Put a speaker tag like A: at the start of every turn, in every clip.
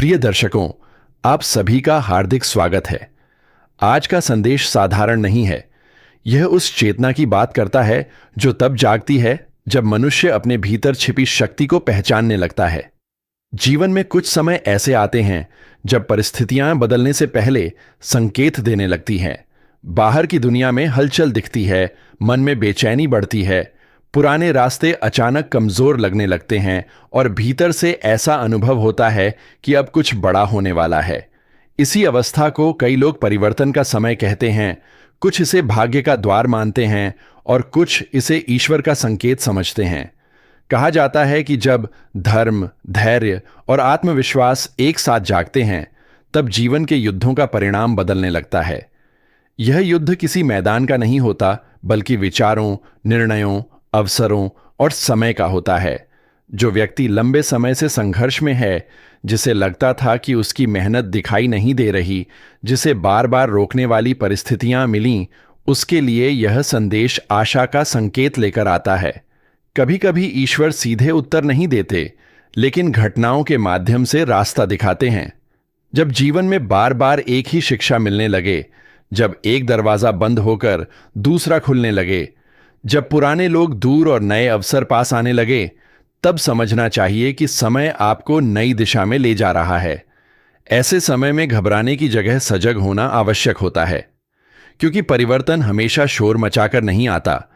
A: प्रिय दर्शकों, आप सभी का हार्दिक स्वागत है। आज का संदेश साधारण नहीं है। यह उस चेतना की बात करता है जो तब जागती है जब मनुष्य अपने भीतर छिपी शक्ति को पहचानने लगता है। जीवन में कुछ समय ऐसे आते हैं जब परिस्थितियां बदलने से पहले संकेत देने लगती हैं। बाहर की दुनिया में हलचल दिखती है, मन में बेचैनी बढ़ती है, पुराने रास्ते अचानक कमजोर लगने लगते हैं और भीतर से ऐसा अनुभव होता है कि अब कुछ बड़ा होने वाला है। इसी अवस्था को कई लोग परिवर्तन का समय कहते हैं, कुछ इसे भाग्य का द्वार मानते हैं और कुछ इसे ईश्वर का संकेत समझते हैं। कहा जाता है कि जब धर्म, धैर्य और आत्मविश्वास एक साथ जागते हैं, तब जीवन के युद्धों का परिणाम बदलने लगता है। यह युद्ध किसी मैदान का नहीं होता, बल्कि विचारों, निर्णयों, अवसरों और समय का होता है। जो व्यक्ति लंबे समय से संघर्ष में है, जिसे लगता था कि उसकी मेहनत दिखाई नहीं दे रही, जिसे बार बार रोकने वाली परिस्थितियां मिलीं, उसके लिए यह संदेश आशा का संकेत लेकर आता है। कभी कभी ईश्वर सीधे उत्तर नहीं देते, लेकिन घटनाओं के माध्यम से रास्ता दिखाते हैं। जब जीवन में बार बार एक ही शिक्षा मिलने लगे, जब एक दरवाजा बंद होकर दूसरा खुलने लगे, जब पुराने लोग दूर और नए अवसर पास आने लगे, तब समझना चाहिए कि समय आपको नई दिशा में ले जा रहा है। ऐसे समय में घबराने की जगह सजग होना आवश्यक होता है, क्योंकि परिवर्तन हमेशा शोर मचाकर नहीं आता।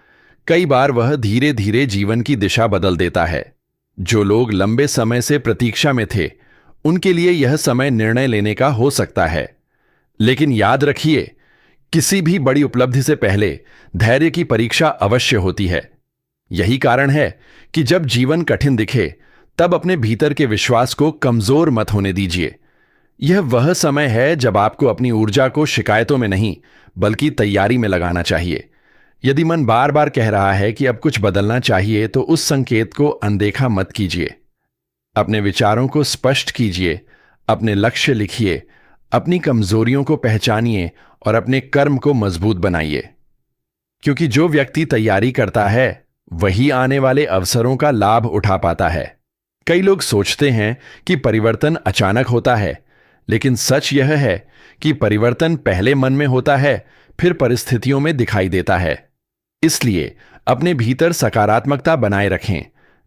A: कई बार वह धीरे धीरे जीवन की दिशा बदल देता है। जो लोग लंबे समय से प्रतीक्षा में थे, उनके लिए यह समय निर्णय लेने का हो सकता है। लेकिन याद रखिए, किसी भी बड़ी उपलब्धि से पहले धैर्य की परीक्षा अवश्य होती है। यही कारण है कि जब जीवन कठिन दिखे, तब अपने भीतर के विश्वास को कमजोर मत होने दीजिए। यह वह समय है जब आपको अपनी ऊर्जा को शिकायतों में नहीं, बल्कि तैयारी में लगाना चाहिए। यदि मन बार बार कह रहा है कि अब कुछ बदलना चाहिए, तो उस संकेत को अनदेखा मत कीजिए। अपने विचारों को स्पष्ट कीजिए, अपने लक्ष्य लिखिए, अपनी कमजोरियों को पहचानिए और अपने कर्म को मजबूत बनाइए। क्योंकि जो व्यक्ति तैयारी करता है, वही आने वाले अवसरों का लाभ उठा पाता है। कई लोग सोचते हैं कि परिवर्तन अचानक होता है, लेकिन सच यह है कि परिवर्तन पहले मन में होता है, फिर परिस्थितियों में दिखाई देता है। इसलिए अपने भीतर सकारात्मकता बनाए रखें,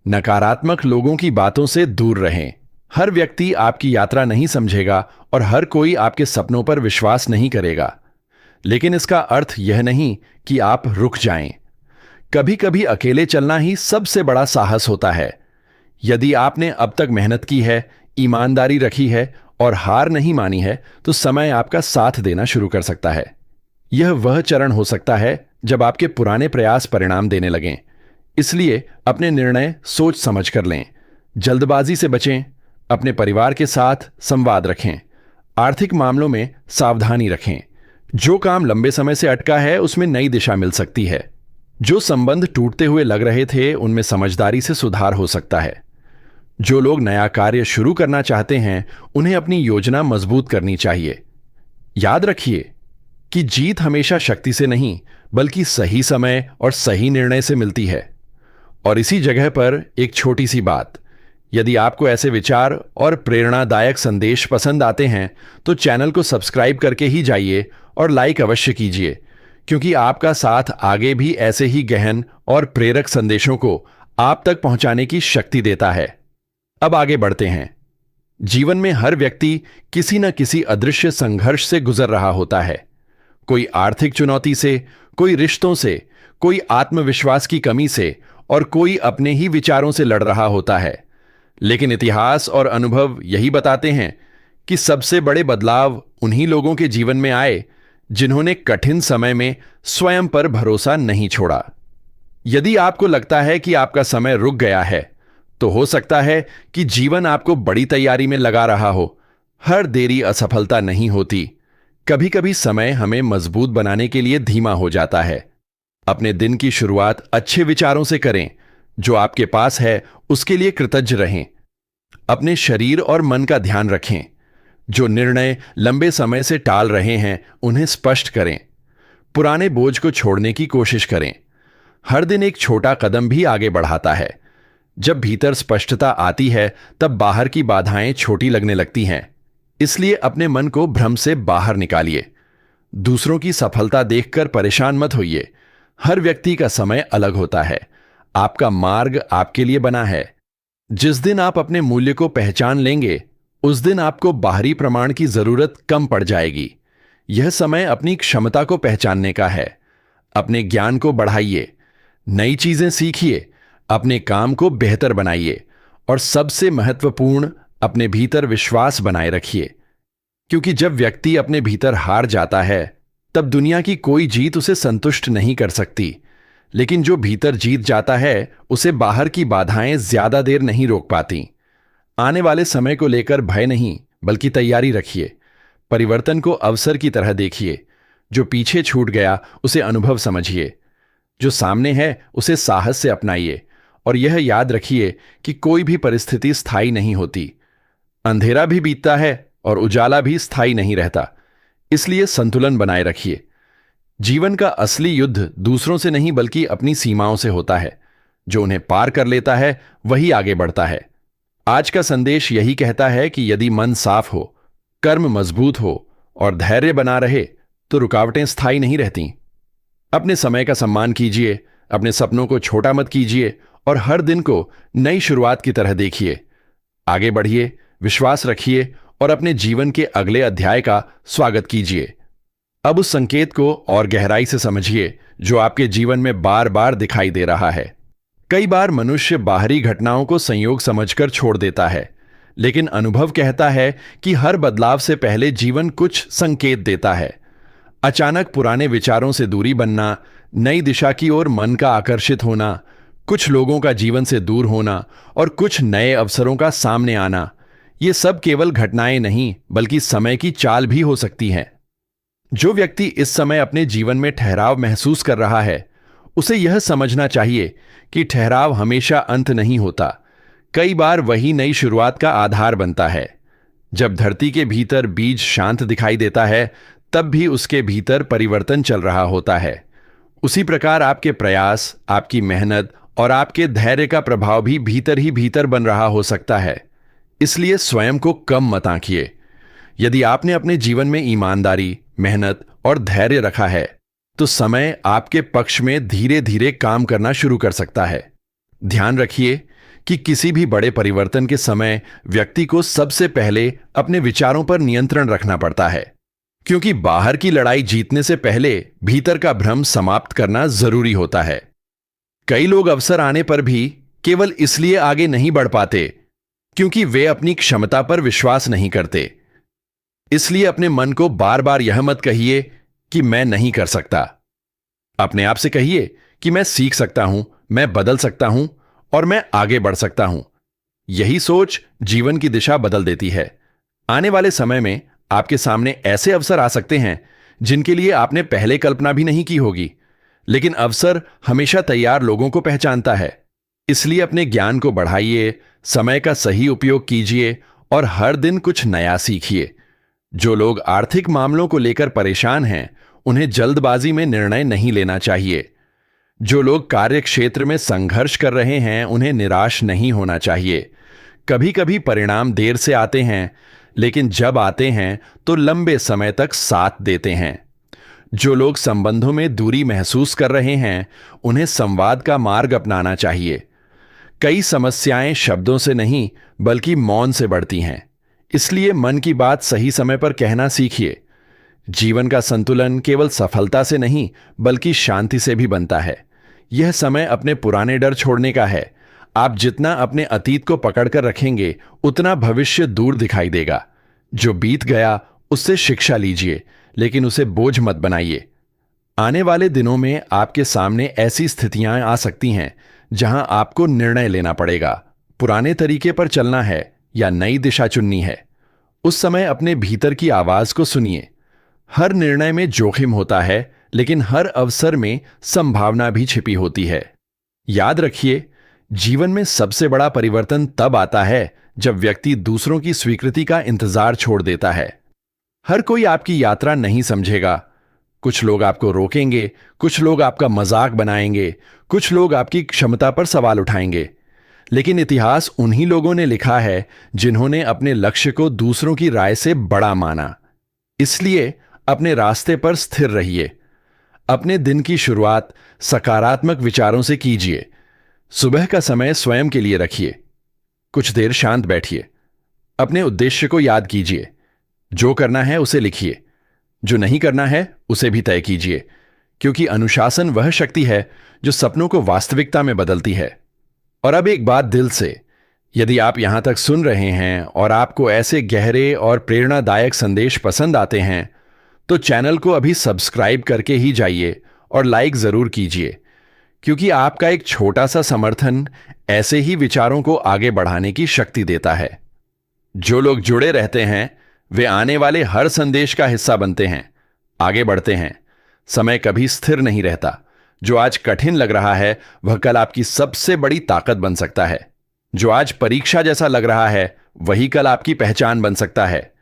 A: नकारात्मक लोगों की बातों से दूर रहें। हर व्यक्ति आपकी यात्रा नहीं समझेगा और हर कोई आपके सपनों पर विश्वास नहीं करेगा, लेकिन इसका अर्थ यह नहीं कि आप रुक जाएं। कभी कभी अकेले चलना ही सबसे बड़ा साहस होता है। यदि आपने अब तक मेहनत की है, ईमानदारी रखी है और हार नहीं मानी है, तो समय आपका साथ देना शुरू कर सकता है। यह वह चरण हो सकता है जब आपके पुराने प्रयास परिणाम देने लगें। इसलिए अपने निर्णय सोच समझ कर लें, जल्दबाजी से बचें, अपने परिवार के साथ संवाद रखें, आर्थिक मामलों में सावधानी रखें। जो काम लंबे समय से अटका है, उसमें नई दिशा मिल सकती है। जो संबंध टूटते हुए लग रहे थे, उनमें समझदारी से सुधार हो सकता है। जो लोग नया कार्य शुरू करना चाहते हैं, उन्हें अपनी योजना मजबूत करनी चाहिए। याद रखिए कि जीत हमेशा शक्ति से नहीं, बल्कि सही समय और सही निर्णय से मिलती है। और इसी जगह पर एक छोटी सी बात, यदि आपको ऐसे विचार और प्रेरणादायक संदेश पसंद आते हैं, तो चैनल को सब्सक्राइब करके ही जाइए और लाइक अवश्य कीजिए, क्योंकि आपका साथ आगे भी ऐसे ही गहन और प्रेरक संदेशों को आप तक पहुंचाने की शक्ति देता है। अब आगे बढ़ते हैं। जीवन में हर व्यक्ति किसी न किसी अदृश्य संघर्ष से गुजर रहा होता है। कोई आर्थिक चुनौती से, कोई रिश्तों से, कोई आत्मविश्वास की कमी से और कोई अपने ही विचारों से लड़ रहा होता है। लेकिन इतिहास और अनुभव यही बताते हैं कि सबसे बड़े बदलाव उन्हीं लोगों के जीवन में आए जिन्होंने कठिन समय में स्वयं पर भरोसा नहीं छोड़ा। यदि आपको लगता है कि आपका समय रुक गया है, तो हो सकता है कि जीवन आपको बड़ी तैयारी में लगा रहा हो। हर देरी असफलता नहीं होती। कभी कभी समय हमें मजबूत बनाने के लिए धीमा हो जाता है। अपने दिन की शुरुआत अच्छे विचारों से करें। जो आपके पास है, उसके लिए कृतज्ञ रहें। अपने शरीर और मन का ध्यान रखें। जो निर्णय लंबे समय से टाल रहे हैं, उन्हें स्पष्ट करें। पुराने बोझ को छोड़ने की कोशिश करें। हर दिन एक छोटा कदम भी आगे बढ़ाता है। जब भीतर स्पष्टता आती है तब बाहर की बाधाएं छोटी लगने लगती हैं। इसलिए अपने मन को भ्रम से बाहर निकालिए। दूसरों की सफलता देखकर परेशान मत होइए। हर व्यक्ति का समय अलग होता है। आपका मार्ग आपके लिए बना है। जिस दिन आप अपने मूल्य को पहचान लेंगे, उस दिन आपको बाहरी प्रमाण की जरूरत कम पड़ जाएगी। यह समय अपनी क्षमता को पहचानने का है। अपने ज्ञान को बढ़ाइए, नई चीजें सीखिए, अपने काम को बेहतर बनाइए और सबसे महत्वपूर्ण, अपने भीतर विश्वास बनाए रखिए। क्योंकि जब व्यक्ति अपने भीतर हार जाता है, तब दुनिया की कोई जीत उसे संतुष्ट नहीं कर सकती। लेकिन जो भीतर जीत जाता है, उसे बाहर की बाधाएं ज्यादा देर नहीं रोक पाती। आने वाले समय को लेकर भय नहीं, बल्कि तैयारी रखिए। परिवर्तन को अवसर की तरह देखिए। जो पीछे छूट गया उसे अनुभव समझिए। जो सामने है उसे साहस से अपनाइए। और यह याद रखिए कि कोई भी परिस्थिति स्थायी नहीं होती। अंधेरा भी बीतता है और उजाला भी स्थायी नहीं रहता। इसलिए संतुलन बनाए रखिए। जीवन का असली युद्ध दूसरों से नहीं, बल्कि अपनी सीमाओं से होता है। जो उन्हें पार कर लेता है वही आगे बढ़ता है। आज का संदेश यही कहता है कि यदि मन साफ हो, कर्म मजबूत हो और धैर्य बना रहे, तो रुकावटें स्थायी नहीं रहती। अपने समय का सम्मान कीजिए, अपने सपनों को छोटा मत कीजिए और हर दिन को नई शुरुआत की तरह देखिए। आगे बढ़िए, विश्वास रखिए और अपने जीवन के अगले अध्याय का स्वागत कीजिए। अब उस संकेत को और गहराई से समझिए जो आपके जीवन में बार बार दिखाई दे रहा है। कई बार मनुष्य बाहरी घटनाओं को संयोग समझकर छोड़ देता है, लेकिन अनुभव कहता है कि हर बदलाव से पहले जीवन कुछ संकेत देता है। अचानक पुराने विचारों से दूरी बनना, नई दिशा की ओर मन का आकर्षित होना, कुछ लोगों का जीवन से दूर होना और कुछ नए अवसरों का सामने आना, ये सब केवल घटनाएं नहीं, बल्कि समय की चाल भी हो सकती हैं। जो व्यक्ति इस समय अपने जीवन में ठहराव महसूस कर रहा है, उसे यह समझना चाहिए कि ठहराव हमेशा अंत नहीं होता। कई बार वही नई शुरुआत का आधार बनता है। जब धरती के भीतर बीज शांत दिखाई देता है, तब भी उसके भीतर परिवर्तन चल रहा होता है। उसी प्रकार आपके प्रयास, आपकी मेहनत और आपके धैर्य का प्रभाव भी भीतर ही भीतर बन रहा हो सकता है। इसलिए स्वयं को कम मत आंकिए। यदि आपने अपने जीवन में ईमानदारी, मेहनत और धैर्य रखा है, तो समय आपके पक्ष में धीरे धीरे काम करना शुरू कर सकता है। ध्यान रखिए कि किसी भी बड़े परिवर्तन के समय व्यक्ति को सबसे पहले अपने विचारों पर नियंत्रण रखना पड़ता है, क्योंकि बाहर की लड़ाई जीतने से पहले भीतर का भ्रम समाप्त करना जरूरी होता है। कई लोग अवसर आने पर भी केवल इसलिए आगे नहीं बढ़ पाते क्योंकि वे अपनी क्षमता पर विश्वास नहीं करते। इसलिए अपने मन को बार बार यह मत कहिए कि मैं नहीं कर सकता। अपने आप से कहिए कि मैं सीख सकता हूं, मैं बदल सकता हूं और मैं आगे बढ़ सकता हूं। यही सोच जीवन की दिशा बदल देती है। आने वाले समय में आपके सामने ऐसे अवसर आ सकते हैं जिनके लिए आपने पहले कल्पना भी नहीं की होगी, लेकिन अवसर हमेशा तैयार लोगों को पहचानता है। इसलिए अपने ज्ञान को बढ़ाइए, समय का सही उपयोग कीजिए और हर दिन कुछ नया सीखिए। जो लोग आर्थिक मामलों को लेकर परेशान हैं, उन्हें जल्दबाजी में निर्णय नहीं लेना चाहिए। जो लोग कार्य क्षेत्र में संघर्ष कर रहे हैं, उन्हें निराश नहीं होना चाहिए। कभी कभी परिणाम देर से आते हैं, लेकिन जब आते हैं तो लंबे समय तक साथ देते हैं। जो लोग संबंधों में दूरी महसूस कर रहे हैं, उन्हें संवाद का मार्ग अपनाना चाहिए। कई समस्याएं शब्दों से नहीं, बल्कि मौन से बढ़ती हैं। इसलिए मन की बात सही समय पर कहना सीखिए। जीवन का संतुलन केवल सफलता से नहीं, बल्कि शांति से भी बनता है। यह समय अपने पुराने डर छोड़ने का है। आप जितना अपने अतीत को पकड़कर रखेंगे, उतना भविष्य दूर दिखाई देगा। जो बीत गया उससे शिक्षा लीजिए, लेकिन उसे बोझ मत बनाइए। आने वाले दिनों में आपके सामने ऐसी स्थितियां आ सकती हैं जहां आपको निर्णय लेना पड़ेगा। पुराने तरीके पर चलना है या नई दिशा चुननी है। उस समय अपने भीतर की आवाज को सुनिए। हर निर्णय में जोखिम होता है, लेकिन हर अवसर में संभावना भी छिपी होती है। याद रखिए, जीवन में सबसे बड़ा परिवर्तन तब आता है जब व्यक्ति दूसरों की स्वीकृति का इंतजार छोड़ देता है। हर कोई आपकी यात्रा नहीं समझेगा। कुछ लोग आपको रोकेंगे, कुछ लोग आपका मजाक बनाएंगे, कुछ लोग आपकी क्षमता पर सवाल उठाएंगे। लेकिन इतिहास उन्हीं लोगों ने लिखा है जिन्होंने अपने लक्ष्य को दूसरों की राय से बड़ा माना। इसलिए अपने रास्ते पर स्थिर रहिए। अपने दिन की शुरुआत सकारात्मक विचारों से कीजिए। सुबह का समय स्वयं के लिए रखिए। कुछ देर शांत बैठिए। अपने उद्देश्य को याद कीजिए। जो करना है उसे लिखिए। जो नहीं करना है उसे भी तय कीजिए, क्योंकि अनुशासन वह शक्ति है जो सपनों को वास्तविकता में बदलती है। और अब एक बात दिल से, यदि आप यहां तक सुन रहे हैं और आपको ऐसे गहरे और प्रेरणादायक संदेश पसंद आते हैं, तो चैनल को अभी सब्सक्राइब करके ही जाइए और लाइक जरूर कीजिए, क्योंकि आपका एक छोटा सा समर्थन ऐसे ही विचारों को आगे बढ़ाने की शक्ति देता है। जो लोग जुड़े रहते हैं वे आने वाले हर संदेश का हिस्सा बनते हैं, आगे बढ़ते हैं। समय कभी स्थिर नहीं रहता। जो आज कठिन लग रहा है वह कल आपकी सबसे बड़ी ताकत बन सकता है। जो आज परीक्षा जैसा लग रहा है वही कल आपकी पहचान बन सकता है।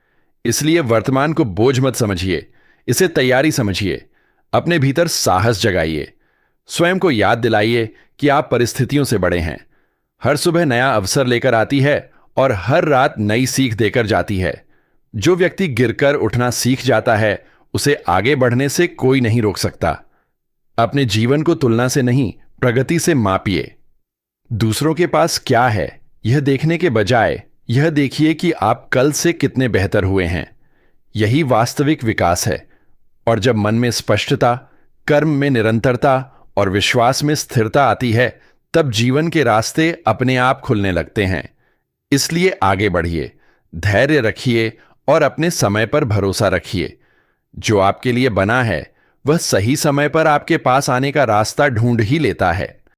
A: इसलिए वर्तमान को बोझ मत समझिए, इसे तैयारी समझिए। अपने भीतर साहस जगाइए। स्वयं को याद दिलाइए कि आप परिस्थितियों से बड़े हैं। हर सुबह नया अवसर लेकर आती है और हर रात नई सीख देकर जाती है। जो व्यक्ति गिरकर उठना सीख जाता है उसे आगे बढ़ने से कोई नहीं रोक सकता। अपने जीवन को तुलना से नहीं, प्रगति से मापिए। दूसरों के पास क्या है यह देखने के बजाय यह देखिए कि आप कल से कितने बेहतर हुए हैं। यही वास्तविक विकास है। और जब मन में स्पष्टता, कर्म में निरंतरता और विश्वास में स्थिरता आती है, तब जीवन के रास्ते अपने आप खुलने लगते हैं। इसलिए आगे बढ़िए, धैर्य रखिए और अपने समय पर भरोसा रखिए। जो आपके लिए बना है वह सही समय पर आपके पास आने का रास्ता ढूंढ ही लेता है।